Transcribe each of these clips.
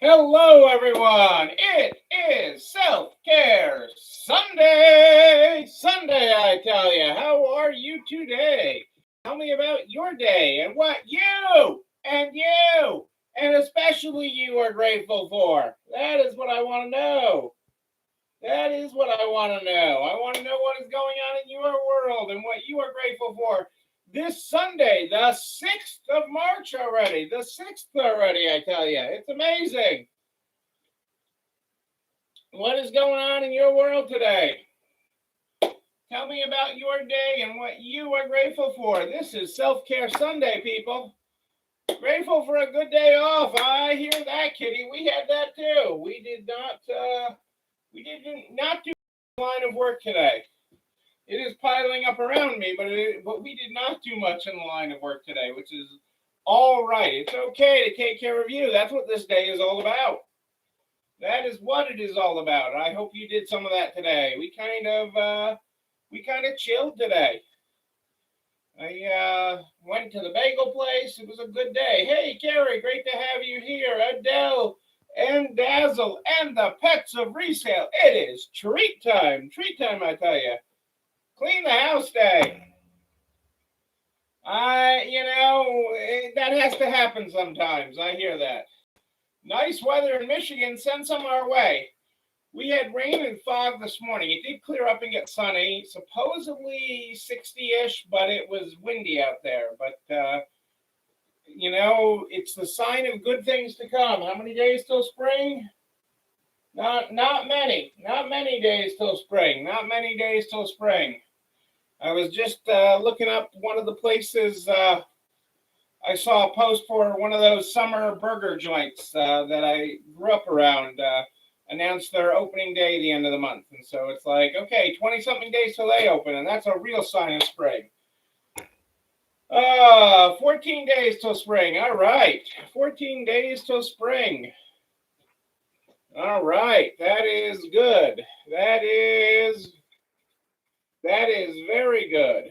Hello, everyone. It is Self-Care Sunday. Sunday, I tell you. How are you today? Tell me about your day and what and especially you are grateful for. That is what I want to know. That is what I want to know. I want to know what is going on in your world and what you are grateful for this Sunday, the 6th of March already. The 6th already, I tell you. It's amazing. What is going on in your world today? Tell me about your day and what you are grateful for. This is Self-Care Sunday, people. Grateful for a good day off. I hear that, Kitty. We had that too. We did not do line of work today. It is piling up around me, but we did not do much in the line of work today, which is all right. It's okay to take care of you. That's what this day is all about. That is what it is all about. I hope you did some of that today. We kind of chilled today. I went to the bagel place. It was a good day. Hey, Carrie, great to have you here. Adele and Dazzle and the pets of resale. It is treat time. Treat time, I tell you. Clean the house day. That has to happen sometimes. I hear that. Nice weather in Michigan. Send some our way. We had rain and fog this morning. It did clear up and get sunny. Supposedly 60-ish, but it was windy out there. But, it's the sign of good things to come. How many days till spring? Not many. Not many days till spring. Not many days till spring. I was just looking up one of the places. I saw a post for one of those summer burger joints that I grew up around. Announced their opening day the end of the month. And so it's like, okay, 20-something days till they open, and that's a real sign of spring. 14 days till spring. All right. 14 days till spring. All right. That is good. That is very good.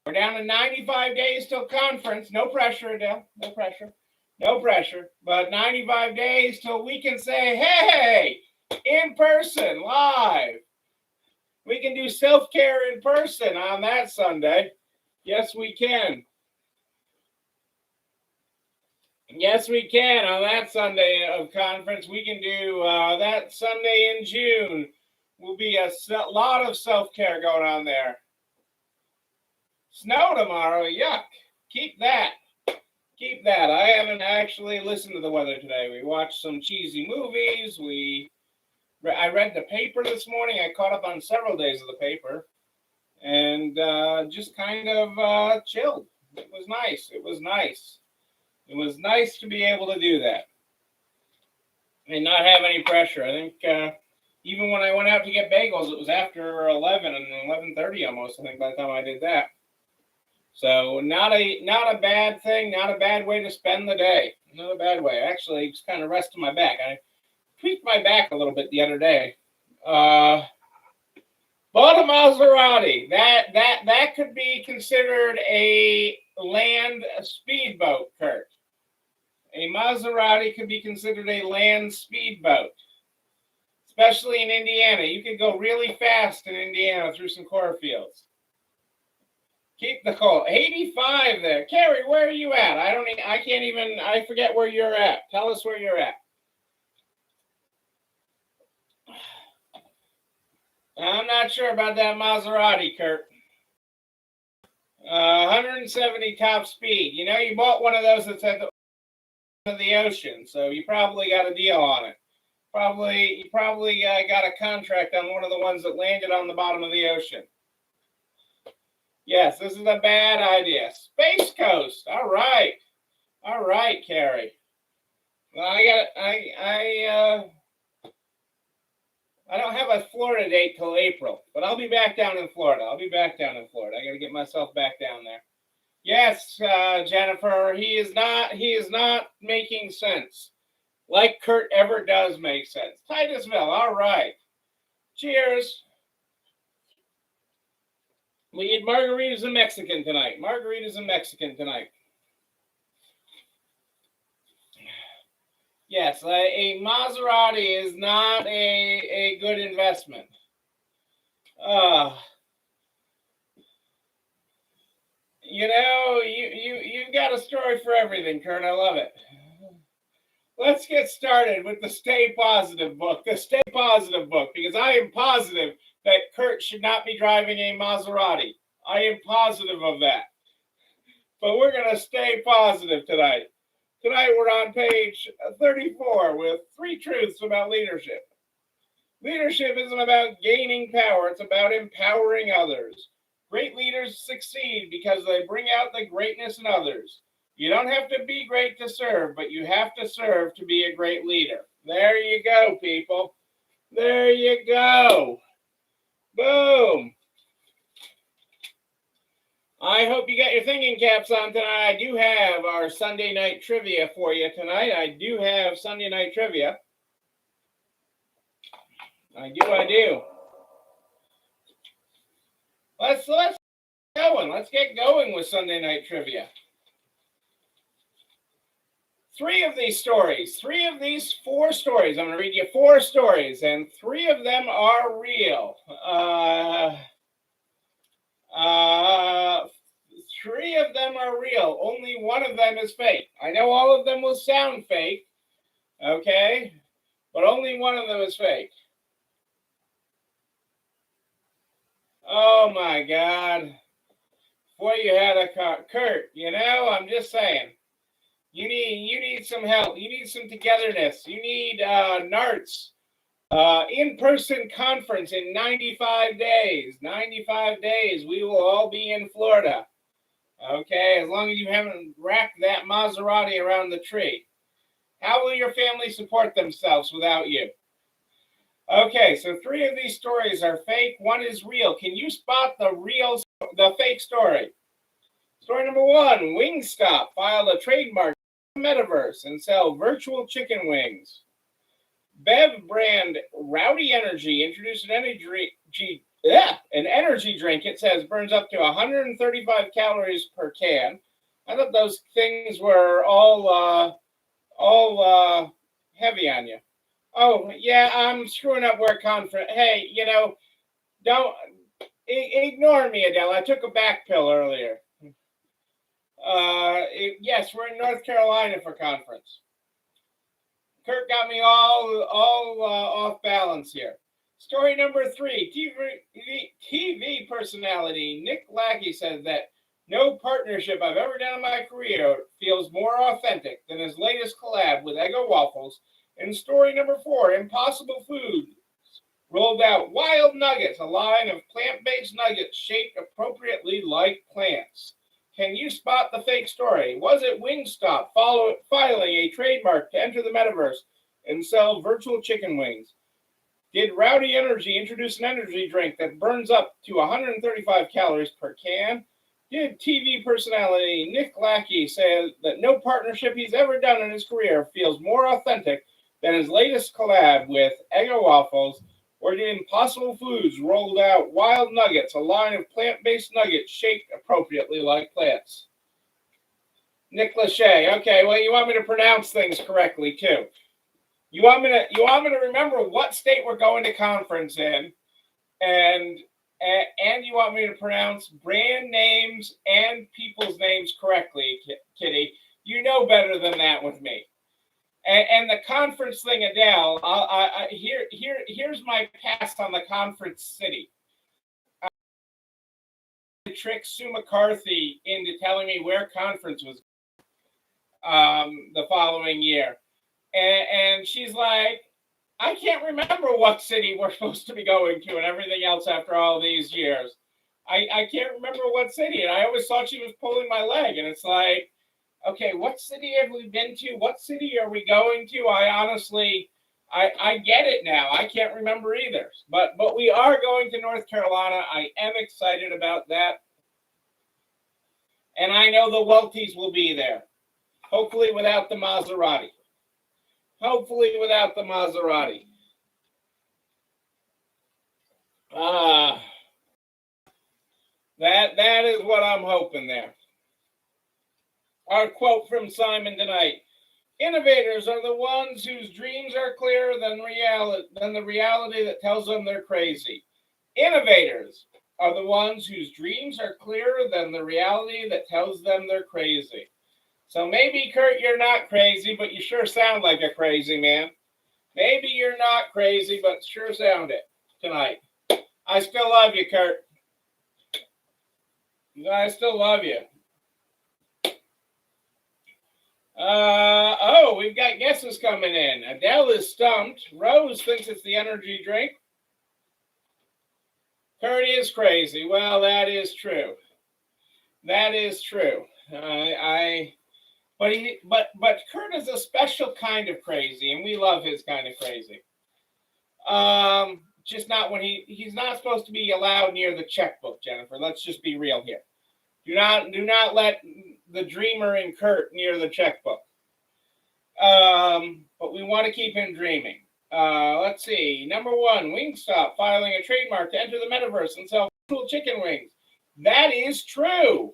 We're down to 95 days till conference. No pressure, Adele. No pressure. No pressure. But 95 days till we can say, hey, in person, live. We can do self-care in person on that Sunday. Yes, we can. Yes, we can. On that Sunday of conference, we can do that Sunday in June. Will be a lot of self-care going on there. Snow tomorrow. Yuck. Keep that. Keep that. I haven't actually listened to the weather today. We watched some cheesy movies. I read the paper this morning. I caught up on several days of the paper and just kind of chilled. It was nice. It was nice. It was nice to be able to do that and not have any pressure. I think even when I went out to get bagels, it was after 11 and 11:30 almost, I think, by the time I did that. So not a bad thing, not a bad way to spend the day. Not a bad way. Actually, just kind of resting my back. I tweaked my back a little bit the other day. Bought a Maserati. That could be considered a land speedboat, Kurt. A Maserati could be considered a land speedboat, especially in Indiana. You could go really fast in Indiana through some cornfields. Keep the cold. 85 there. Carrie, where are you at? I forget where you're at. Tell us where you're at. I'm not sure about that Maserati, Kurt. 170 top speed. You bought one of those that's at the ocean, so you probably got a deal on it. You probably got a contract on one of the ones that landed on the bottom of the ocean. Yes, this is a bad idea. Space Coast. All right, Carrie. Well, I don't have a Florida date till April, but I'll be back down in Florida. I got to get myself back down there. Yes, Jennifer. He is not making sense, like Kurt ever does make sense. Titusville. All right. Cheers. We eat margaritas and Mexican tonight. Yes, a Maserati is not a good investment. You've got a story for everything, Kurt. I love it. Let's get started with the Stay Positive book. The Stay Positive book, because I am positive that Kurt should not be driving a Maserati. I am positive of that. But we're going to stay positive tonight. Tonight we're on page 34 with 3 truths about leadership. Leadership isn't about gaining power, it's about empowering others. Great leaders succeed because they bring out the greatness in others. You don't have to be great to serve, but you have to serve to be a great leader. There you go, people. There you go. Boom. I hope you got your thinking caps on tonight. I do have our Sunday night trivia for you tonight. I do have Sunday night trivia. I do. Let's get going. Let's get going with Sunday night trivia. 3 of these 4 stories. I'm going to read you 4 stories, and 3 of them are real. 3 of them are real. Only 1 of them is fake. I know all of them will sound fake, okay? But only 1 of them is fake. Oh my God. Boy, you had a car. Kurt, I'm just saying. You need some help. You need some togetherness. You need NARTS. In-person conference in 95 days. 95 days. We will all be in Florida. Okay, as long as you haven't wrapped that Maserati around the tree. How will your family support themselves without you? Okay, so 3 of these stories are fake. 1 is real. Can you spot the fake story? Story number 1, Wingstop filed a trademark in the metaverse and sell virtual chicken wings. Bev brand Rowdy Energy introduced an energy drink. It says burns up to 135 calories per can. I thought those things were all heavy on you. Oh yeah, I'm screwing up where conference. Hey, don't ignore me, Adele. I took a back pill earlier. Yes, we're in North Carolina for conference. Kurt got me all off balance here. Story number 3, TV personality Nick Lackey says that no partnership I've ever done in my career feels more authentic than his latest collab with Eggo Waffles. And story number 4, Impossible Foods rolled out Wild Nuggets, a line of plant-based nuggets shaped appropriately like plants. Can you spot the fake story? Was it Wingstop filing a trademark to enter the metaverse and sell virtual chicken wings? Did Rowdy Energy introduce an energy drink that burns up to 135 calories per can? Did TV personality Nick Lackey say that no partnership he's ever done in his career feels more authentic than his latest collab with Eggo Waffles? Or did Impossible Foods rolled out Wild Nuggets, a line of plant-based nuggets shaped appropriately like plants? Nick Lachey. Okay, well, you want me to pronounce things correctly too. You want me to remember what state we're going to conference in, and you want me to pronounce brand names and people's names correctly, Kitty. You know better than that with me. And the conference thing, Adele. Here's my pass on the conference city. I tricked Sue McCarthy into telling me where conference was the following year, and she's like, I can't remember what city we're supposed to be going to and everything else after all these years. I can't remember what city, and I always thought she was pulling my leg, and it's like, okay, what city have we been to? What city are we going to? I honestly, I get it now. I can't remember either. But we are going to North Carolina. I am excited about that. And I know the Welties will be there. Hopefully without the Maserati. That is what I'm hoping there. Our quote from Simon tonight. Innovators are the ones whose dreams are clearer than the reality that tells them they're crazy. Innovators are the ones whose dreams are clearer than the reality that tells them they're crazy. So maybe, Kurt, you're not crazy, but you sure sound like a crazy man. Maybe you're not crazy, but sure sound it tonight. I still love you, Kurt. I still love you. We've got guesses coming in. Adele is stumped. Rose thinks it's the energy drink. Kurt is crazy. Well, that is true. That is true. But Kurt is a special kind of crazy, and we love his kind of crazy. Just not when he's not supposed to be allowed near the checkbook, Jennifer. Let's just be real here. Do not let the dreamer in Kurt near the checkbook. But we want to keep him dreaming. Let's see. Number 1, Wingstop filing a trademark to enter the metaverse and sell cool chicken wings. That is true.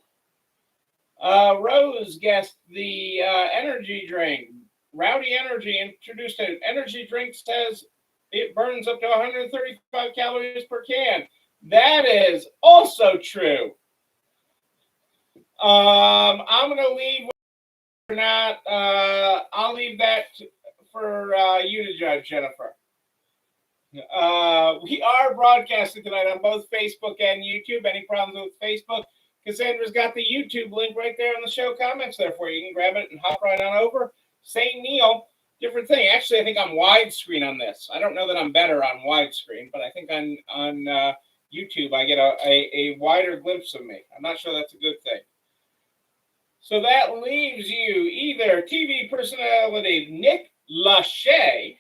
Rose guessed the energy drink. Rowdy Energy introduced an energy drink, says it burns up to 135 calories per can. That is also true. I'm going to leave or not. I'll leave that for you to judge, Jennifer. We are broadcasting tonight on both Facebook and YouTube. Any problems with Facebook? Cassandra's got the YouTube link right there in the show comments there for you. You can grab it and hop right on over. St. Neil, different thing. Actually, I think I'm widescreen on this. I don't know that I'm better on widescreen, but I think on YouTube I get a wider glimpse of me. I'm not sure that's a good thing. So that leaves you either TV personality Nick Lachey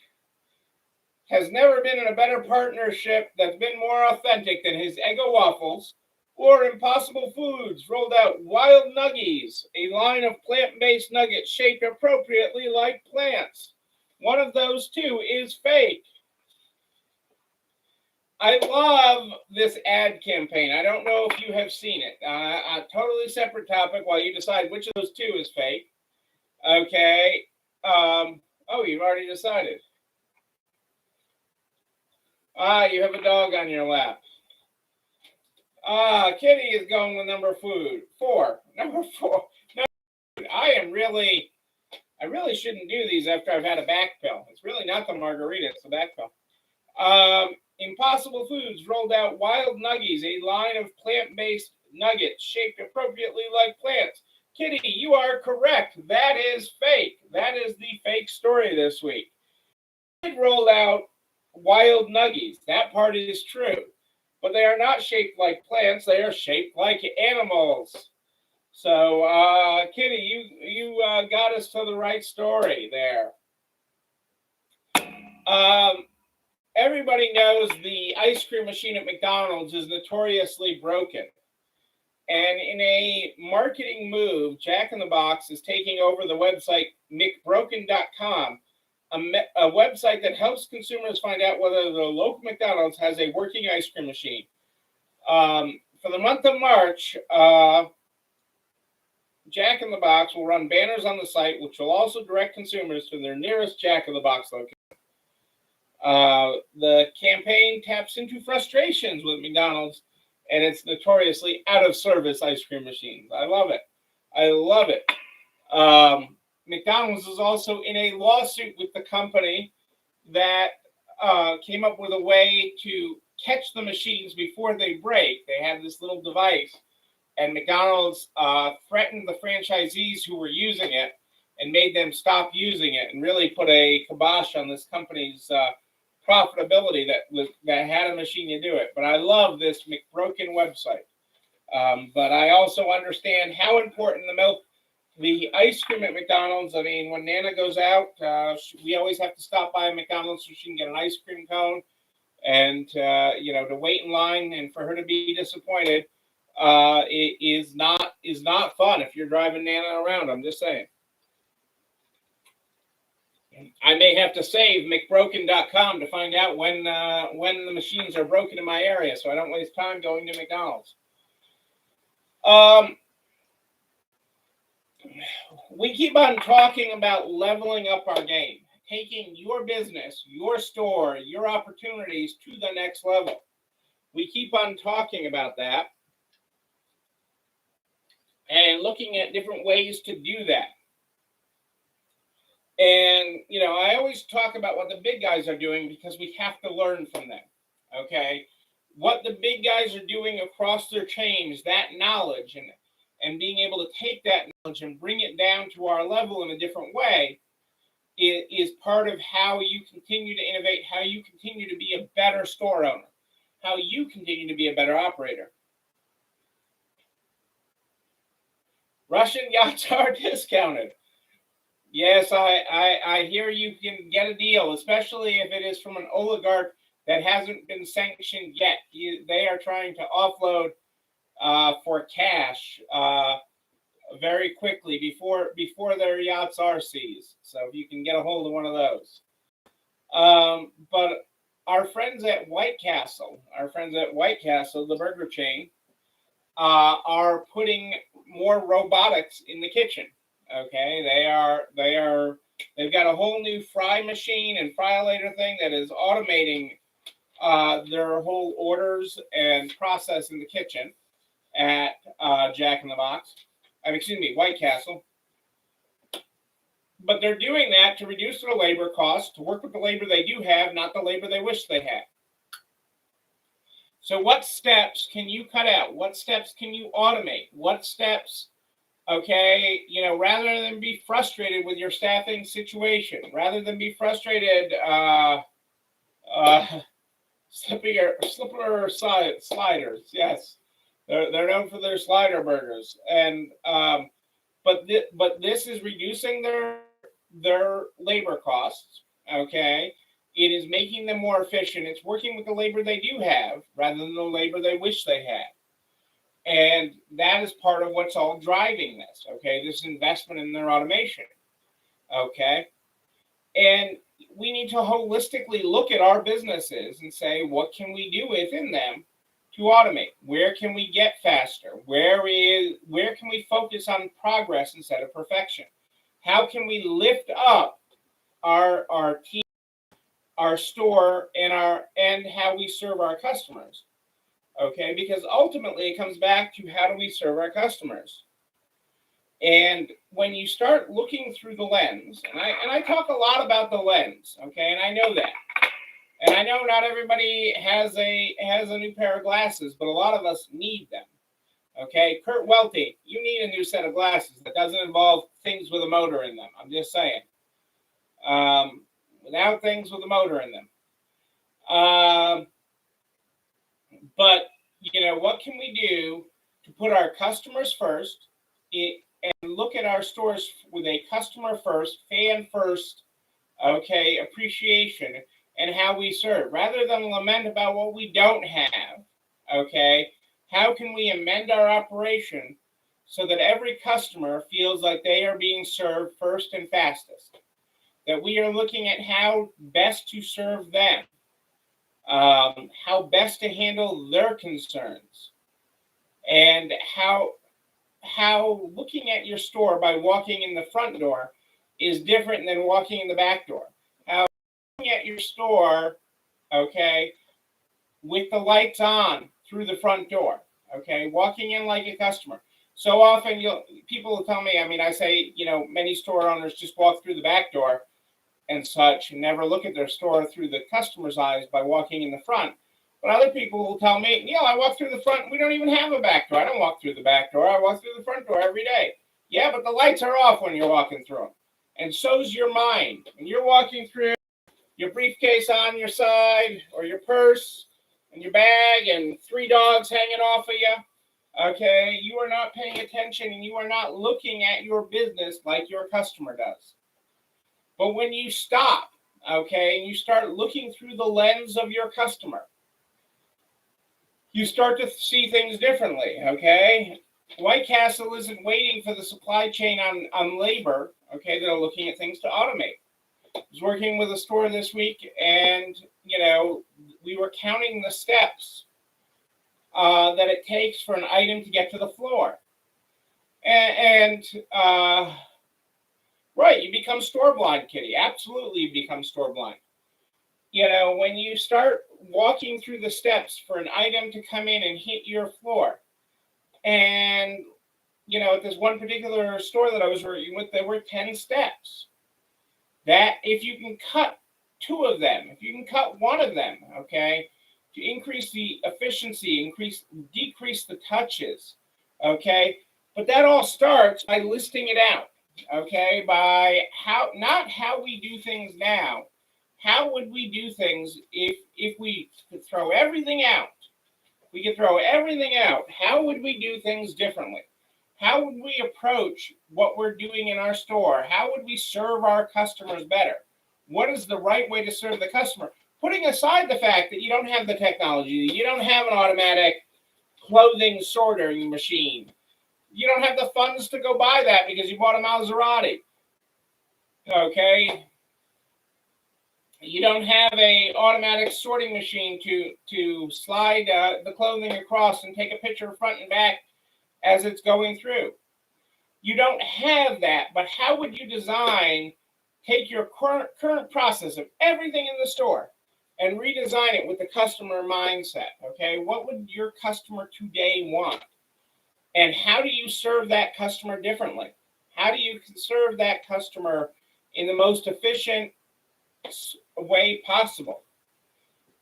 has never been in a better partnership that's been more authentic than his Eggo waffles, or Impossible Foods rolled out Wild Nuggies, a line of plant-based nuggets shaped appropriately like plants. One of those two is fake. I love this ad campaign. I don't know if you have seen it. A totally separate topic while you decide which of those two is fake. Okay. You've already decided. You have a dog on your lap. Kitty is going with number 4. Number 4. No, I really shouldn't do these after I've had a back pill. It's really not the margarita, it's the back pill. Impossible Foods rolled out Wild Nuggies, a line of plant-based nuggets shaped appropriately like plants. Kitty, you are correct. That is fake. That is the fake story this week. It rolled out Wild Nuggies. That part is true. But they are not shaped like plants. They are shaped like animals. So, Kitty, you got us to the right story there. Everybody knows the ice cream machine at McDonald's is notoriously broken. And in a marketing move, Jack in the Box is taking over the website McBroken.com, a website that helps consumers find out whether the local McDonald's has a working ice cream machine. For the month of March, Jack in the Box will run banners on the site, which will also direct consumers to their nearest Jack in the Box location. The campaign taps into frustrations with McDonald's and its notoriously out-of-service ice cream machines. I love it. I love it. McDonald's is also in a lawsuit with the company that came up with a way to catch the machines before they break. They have this little device, and McDonald's threatened the franchisees who were using it and made them stop using it, and really put a kibosh on this company's profitability that had a machine to do it. But I love this McBroken website. But I also understand how important the ice cream at McDonald's. I mean, when Nana goes out, we always have to stop by a McDonald's so she can get an ice cream cone, and to wait in line and for her to be disappointed is not fun if you're driving Nana around. I'm just saying. I may have to save McBroken.com to find out when the machines are broken in my area, so I don't waste time going to McDonald's. we keep on talking about leveling up our game, taking your business, your store, your opportunities to the next level. We keep on talking about that and looking at different ways to do that. And, I always talk about what the big guys are doing because we have to learn from them. Okay. What the big guys are doing across their chains, that knowledge and being able to take that knowledge and bring it down to our level in a different way is part of how you continue to innovate, how you continue to be a better store owner, how you continue to be a better operator. Russian yachts are discounted. Yes, I hear you can get a deal, especially if it is from an oligarch that hasn't been sanctioned yet. They are trying to offload for cash very quickly before their yachts are seized. So if you can get a hold of one of those. But our friends at White Castle, the burger chain, are putting more robotics in the kitchen. Okay, they've got a whole new fry machine and fryolator thing that is automating their whole orders and process in the kitchen at Jack in the Box. White Castle. But they're doing that to reduce their labor costs, to work with the labor they do have, not the labor they wish they had. So what steps can you cut out? What steps can you automate? What steps, rather than be frustrated with your staffing situation, rather than be frustrated, slipper sliders, yes. They're known for their slider burgers. And, but this is reducing their labor costs, okay? It is making them more efficient. It's working with the labor they do have rather than the labor they wish they had. And that is part of what's all driving this, okay? This investment in their automation, okay? And we need to holistically look at our businesses and say, what can we do within them to automate? Where can we get faster? Where can we focus on progress instead of perfection? How can we lift up our team, our store, and how we serve our customers? Okay, because ultimately it comes back to how do we serve our customers? And when you start looking through the lens, and I talk a lot about the lens, okay, and I know that. And I know not everybody has a new pair of glasses, but a lot of us need them. Okay, Kurt Welty, you need a new set of glasses that doesn't involve things with a motor in them. I'm just saying. Without things with a motor in them. But, what can we do to put our customers first and look at our stores with a customer first, fan first, okay, appreciation and how we serve, rather than lament about what we don't have, okay? How can we amend our operation so that every customer feels like they are being served first and fastest? That we are looking at how best to serve them, how best to handle their concerns, and how looking at your store by walking in the front door is different than walking in the back door. How looking at your store, okay, with the lights on through the front door, okay, walking in like a customer. So often people will tell me, I say, many store owners just walk through the back door and such and never look at their store through the customer's eyes by walking in the front. But other people will tell me, I walk through the front. We don't even have a back door. I don't walk through the back door. I walk through the front door every day. Yeah, but the lights are off when you're walking through them. And so's your mind. When you're walking through, your briefcase on your side or your purse and your bag and 3 dogs hanging off of you, okay, you are not paying attention and you are not looking at your business like your customer does. But when you stop, okay, and you start looking through the lens of your customer, you start to see things differently, okay? White Castle isn't waiting for the supply chain on labor, okay? They're looking at things to automate. I was working with a store this week, and, we were counting the steps that it takes for an item to get to the floor. And Right, you become store blind, Kitty. Absolutely, you become store blind. You know, when you start walking through the steps for an item to come in and hit your floor, and you know, at this one particular store that I was working with, there were 10 steps. That if you can cut two of them, if you can cut one of them, okay, to increase the efficiency, decrease the touches, okay. But that all starts by listing it out, okay, by not how we do things now. How would we do things if we could throw everything out? We could throw everything out. How would we do things differently? How would we approach what we're doing in our store? How would we serve our customers better? What is the right way to serve the customer? Putting aside the fact that you don't have the technology, you don't have an automatic clothing sorting machine, you don't have the funds to go buy that because you bought a Maserati. Okay, you don't have a automatic sorting machine to slide the clothing across and take a picture front and back as it's going through. You don't have that, but how would you take your current process of everything in the store and redesign it with the customer mindset? Okay, what would your customer today want? And how do you serve that customer differently? How do you serve that customer in the most efficient way possible?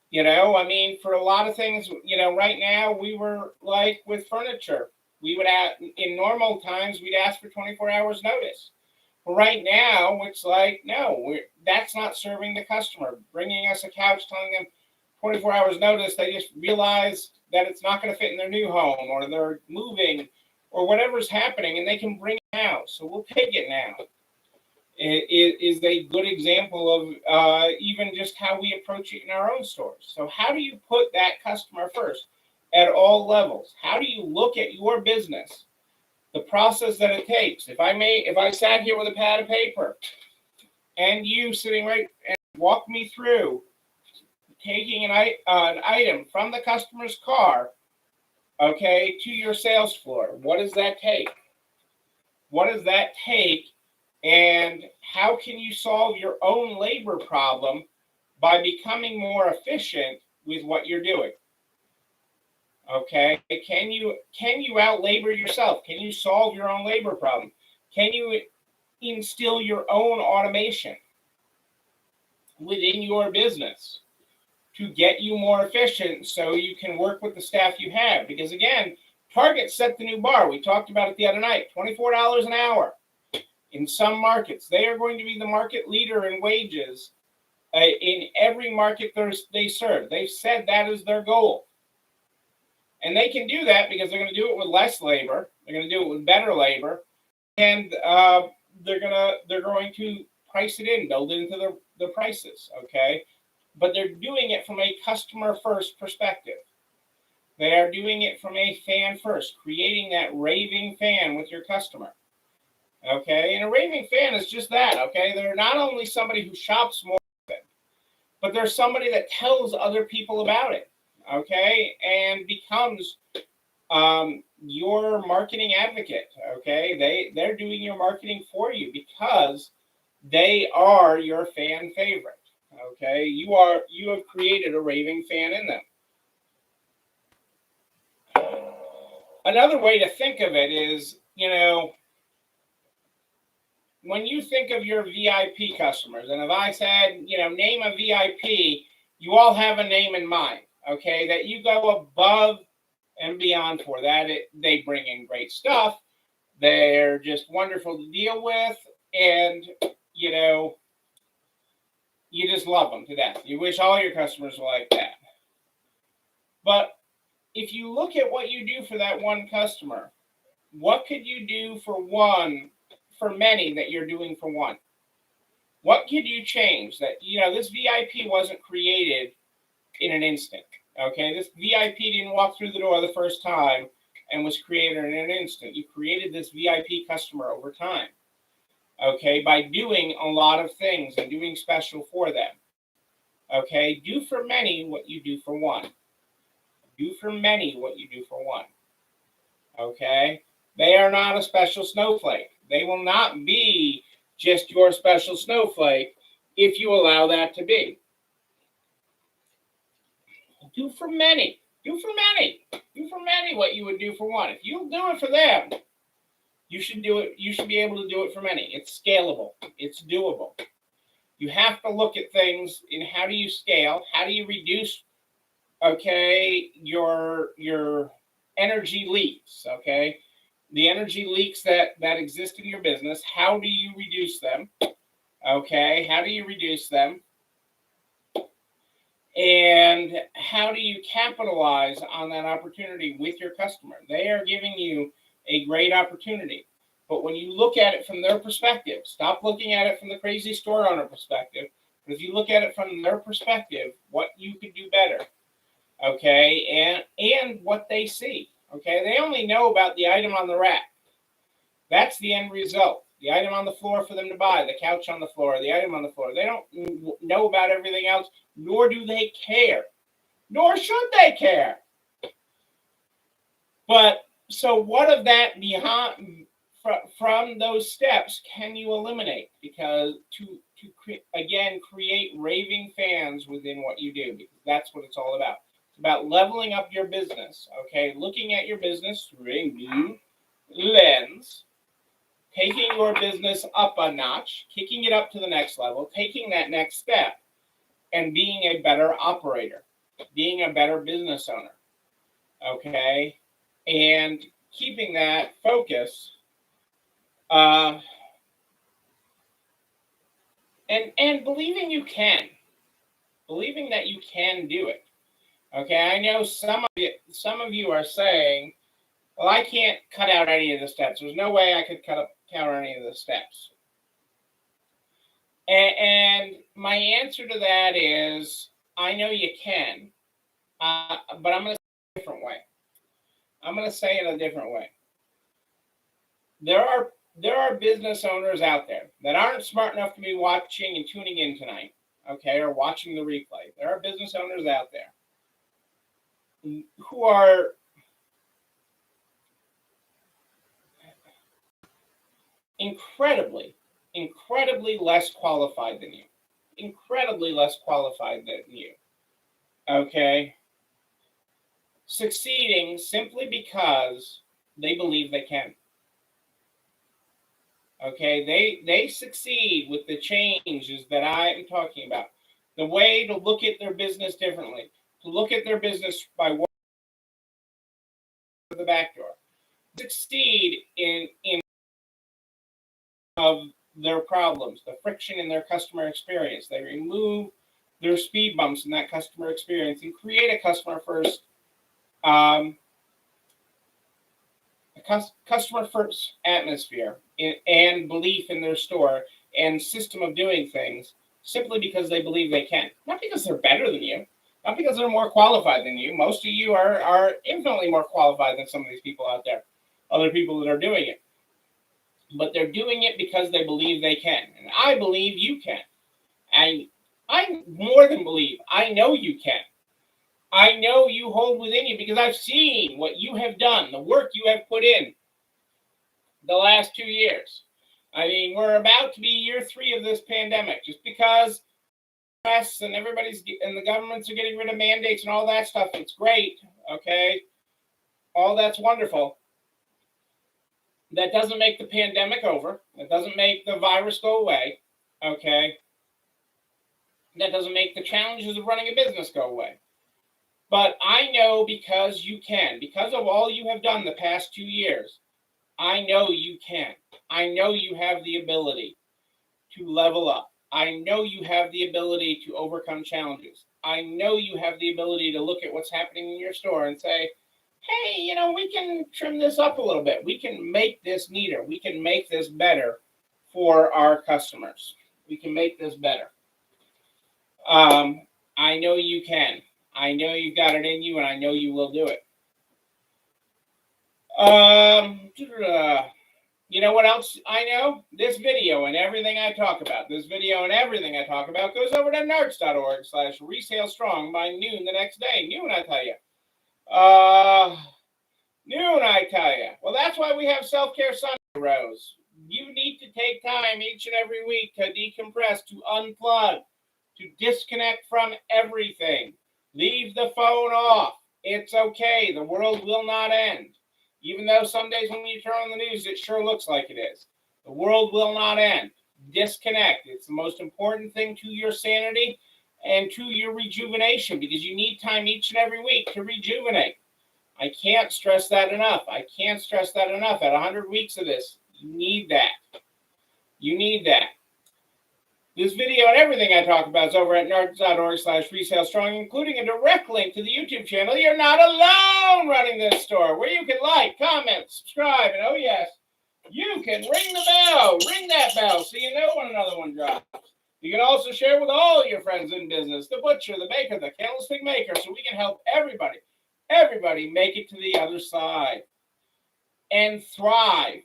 You know, I mean, for a lot of things, you know, right now we were like with furniture, we would in normal times we'd ask for 24 hours notice. But right now it's like, no, that's not serving the customer. Bringing us a couch, telling them 24 hours notice, they just realize that it's not going to fit in their new home, or they're moving, or whatever's happening, and they can bring it out. So we'll take it now. It is a good example of even just how we approach it in our own stores. So how do you put that customer first at all levels? How do you look at your business, the process that it takes? If I sat here with a pad of paper and you sitting right and walk me through taking an item from the customer's car, okay, to your sales floor, what does that take? What does that take? And how can you solve your own labor problem by becoming more efficient with what you're doing? Okay, can you out-labor yourself? Can you solve your own labor problem? Can you instill your own automation within your business to get you more efficient so you can work with the staff you have? Because again, Target set the new bar. We talked about it the other night, $24 an hour. In some markets, they are going to be the market leader in wages in every market they serve. They've said that is their goal. And they can do that because they're going to do it with less labor. They're going to do it with better labor. And they're going to price it in, build it into the prices, okay? But they're doing it from a customer first perspective. They are doing it from a fan first, creating that raving fan with your customer. Okay, and a raving fan is just that. Okay, they're not only somebody who shops more often, but they're somebody that tells other people about it. Okay, and becomes your marketing advocate. Okay, they're doing your marketing for you because they are your fan favorite. Okay, you have created a raving fan in them. Another way to think of it is, you know, when you think of your VIP customers, and if I said, you know, name a VIP, you all have a name in mind, okay, that you go above and beyond for. That they bring in great stuff. They're just wonderful to deal with, and, you know, you just love them to death. You wish all your customers were like that. But if you look at what you do for that one customer, what could you do for many that you're doing for one? What could you change? That, you know, this VIP wasn't created in an instant. Okay, this VIP didn't walk through the door the first time and was created in an instant. You created this VIP customer over time. Okay, by doing a lot of things and doing special for them. Okay, do for many what you do for one. Do for many what you do for one. Okay, they are not a special snowflake. They will not be just your special snowflake if you allow that to be. Do for many. Do for many. Do for many what you would do for one. If you do it for them, you should do it. You should be able to do it for many. It's scalable. It's doable. You have to look at things in how do you scale? How do you reduce, okay, your energy leaks, okay? The energy leaks that exist in your business, how do you reduce them? Okay, how do you reduce them? And how do you capitalize on that opportunity with your customer? They are giving you a great opportunity. But when you look at it from their perspective, stop looking at it from the crazy store owner perspective. But if you look at it from their perspective, what you could do better, okay, and what they see, okay? They only know about the item on the rack. That's the end result. The item on the floor for them to buy, the couch on the floor, the item on the floor. They don't know about everything else, nor do they care, nor should they care. But so what of that behind from those steps can you eliminate? Because to again create raving fans within what you do, because that's what it's all about. It's about leveling up your business, okay? Looking at your business through a new lens, taking your business up a notch, kicking it up to the next level, taking that next step, and being a better operator, being a better business owner, okay? And keeping that focus, and believing you can, believing that you can do it. Okay, I know some of you are saying, well, I can't cut out any of the steps. There's no way I could cut out any of the steps. And my answer to that is, I know you can, but I'm going to say it a different way. I'm going to say it a different way. There are business owners out there that aren't smart enough to be watching and tuning in tonight, okay, or watching the replay. There are business owners out there who are incredibly less qualified than you. Incredibly less qualified than you. Okay? Succeeding simply because they believe they can. Okay? They succeed with the changes that I am talking about. The way to look at their business differently. To look at their business by what the back door. Succeed in of their problems, the friction in their customer experience. They remove their speed bumps in that customer experience and create a customer first, customer first atmosphere and belief in their store and system of doing things simply because they believe they can. Not because they're better than you, not because they're more qualified than you. Most of you are infinitely more qualified than some of these people out there, other people that are doing it. But they're doing it because they believe they can. And I believe you can. And I more than believe, I know you can. I know you hold within you because I've seen what you have done, the work you have put in the last 2 years. I mean, we're about to be year 3 of this pandemic. Just because press and the governments are getting rid of mandates and all that stuff, it's great, okay? All that's wonderful. That doesn't make the pandemic over. That doesn't make the virus go away, okay? That doesn't make the challenges of running a business go away. But I know because you can, because of all you have done the past 2 years, I know you can. I know you have the ability to level up. I know you have the ability to overcome challenges. I know you have the ability to look at what's happening in your store and say, hey, we can trim this up a little bit. We can make this neater. We can make this better for our customers. We can make this better. I know you can. I know you've got it in you, and I know you will do it. You know what else I know? This video and everything I talk about. This video and everything I talk about goes over to nerds.org/resalestrong by noon the next day. Noon, I tell you. Noon, I tell you. Well, that's why we have Self-Care Sunday, Rose. You need to take time each and every week to decompress, to unplug, to disconnect from everything. Leave the phone off. It's okay. The world will not end. Even though some days when you turn on the news, it sure looks like it is. The world will not end. Disconnect. It's the most important thing to your sanity and to your rejuvenation, because you need time each and every week to rejuvenate. I can't stress that enough. I can't stress that enough. At 100 weeks of this, you need that. You need that. This video and everything I talk about is over at nards.org/resalestrong, including a direct link to the YouTube channel. You're not alone running this store, where you can like, comment, subscribe, and oh yes, you can ring the bell. Ring that bell so you know when another one drops. You can also share with all your friends in business, the butcher, the baker, the candlestick maker, so we can help everybody make it to the other side and thrive.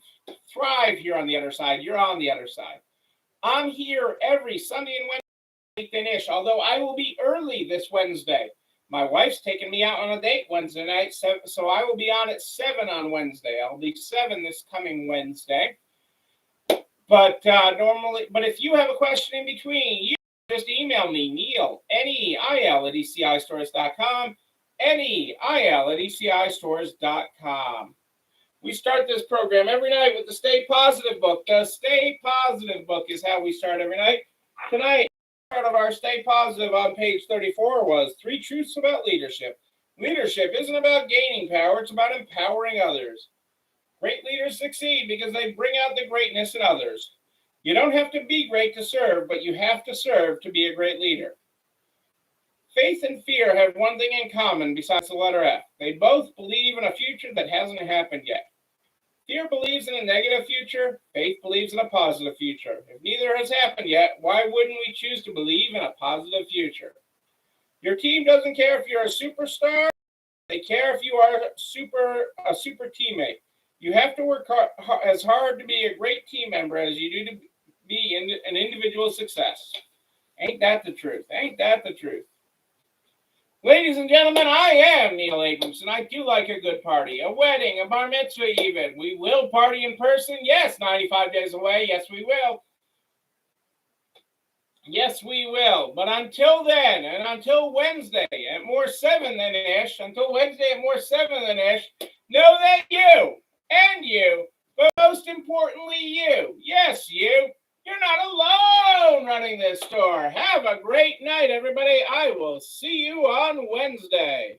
Thrive here on the other side. You're on the other side. I'm here every Sunday and Wednesday finish, although I will be early this Wednesday. My wife's taking me out on a date Wednesday night, so I will be on at 7 on Wednesday. I'll be 7 this coming Wednesday. But if you have a question in between, you just email me, Neil, Neil at ECIstores.com, Neil at ECIstores.com. We start this program every night with the Stay Positive book. The Stay Positive book is how we start every night. Tonight, part of our Stay Positive on page 34 was 3 truths about leadership. Leadership isn't about gaining power, it's about empowering others. Great leaders succeed because they bring out the greatness in others. You don't have to be great to serve, but you have to serve to be a great leader. Faith and fear have one thing in common besides the letter F. They both believe in a future that hasn't happened yet. Fear believes in a negative future. Faith believes in a positive future. If neither has happened yet, why wouldn't we choose to believe in a positive future? Your team doesn't care if you're a superstar. They care if you are a super teammate. You have to work as hard to be a great team member as you do to be an individual success. Ain't that the truth? Ain't that the truth? Ladies and gentlemen, I am Neil Abramson. I do like a good party, a wedding, a bar mitzvah even. We will party in person. Yes, 95 days away. Yes, we will. Yes, we will. But until then, and until Wednesday at more 7 than ish, until Wednesday at more 7 than ish, know that you and you, but most importantly you, yes, you're not alone running this store. Have a great night, everybody. I will see you on Wednesday.